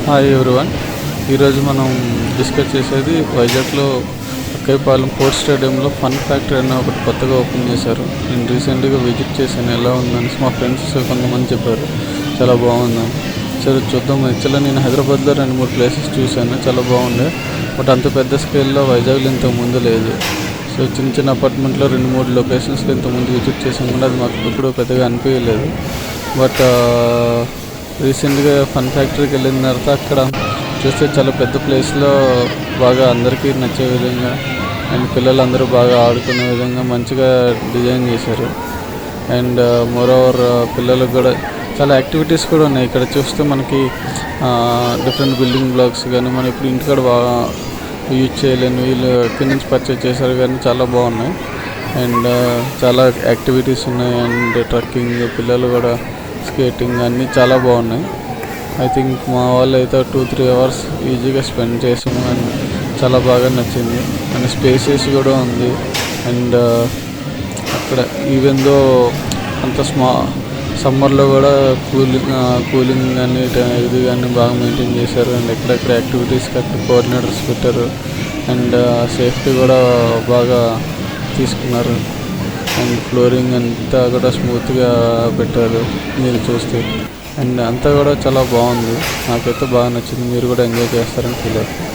Hi everyone. ఈరోజు మనం discuss చేసేది వైజాగ్లో అక్కయ్యపాలెం పోర్ట్ స్టేడియంలో ఫన్ ఫ్యాక్టరీ అనే ఒకటి కొత్తగా ఓపెన్ చేశారు. నేను రీసెంట్గా విజిట్ చేశాను, ఎలా ఉందని మా ఫ్రెండ్స్ కొంతమంది చెప్పారు చాలా బాగుందని. సరే చూద్దాం. యాక్చువల్గా నేను హైదరాబాద్లో 2-3 ప్లేసెస్ చూశాను, చాలా బాగుండే. బట్ అంత పెద్ద స్కేల్లో వైజాగ్లో ఇంతకుముందు లేదు. సో చిన్న చిన్న అపార్ట్మెంట్లో 2-3 లొకేషన్స్లో ఇంతకుముందు విజిట్ చేసాం కూడా అది మాకు ఎప్పుడు పెద్దగా అనిపించలేదు. బట్ రీసెంట్గా ఫన్ ఫ్యాక్టరీకి వెళ్ళిన తర్వాత అక్కడ చూస్తే చాలా పెద్ద ప్లేస్లో బాగా అందరికీ నచ్చే విధంగా అండ్ పిల్లలందరూ బాగా ఆడుకునే విధంగా మంచిగా డిజైన్ చేశారు. అండ్ మోరోవర్ పిల్లలకు కూడా చాలా యాక్టివిటీస్ కూడా ఉన్నాయి. ఇక్కడ చూస్తే మనకి డిఫరెంట్ బిల్డింగ్ బ్లాక్స్ కానీ మనం ఇప్పుడు ఇంటికాడ బాగా యూజ్ చేయలేని వీళ్ళు ఎక్కడి నుంచి పర్చేజ్ చేశారు కానీ చాలా బాగున్నాయి. అండ్ చాలా యాక్టివిటీస్ ఉన్నాయి. అండ్ ట్రక్కింగ్, పిల్లలు కూడా స్కేటింగ్ అన్నీ చాలా బాగున్నాయి. ఐ థింక్ మా వాళ్ళు అయితే 2-3 అవర్స్ ఈజీగా స్పెండ్ చేసాము అండ్ చాలా బాగా నచ్చింది. అండ్ స్పేసెస్ కూడా ఉంది. అండ్ అక్కడ ఈవెన్ దో అంత సమ్మర్లో కూడా కూలింగ్ కానీ ఇది కానీ బాగా మెయింటైన్ చేశారు. అండ్ ఎక్కడెక్కడ యాక్టివిటీస్కి అక్కడ కోఆర్డినేటర్స్ పెట్టారు. అండ్ సేఫ్టీ కూడా బాగా తీసుకున్నారు. అండ్ ఫ్లోరింగ్ అంతా కూడా స్మూత్గా పెట్టారు మీరు చూస్తే. అండ్ అంతా కూడా చాలా బాగుంది, నాకైతే బాగా నచ్చింది. మీరు కూడా ఎంజాయ్ చేస్తారని ఫీల్ అవుతుంది.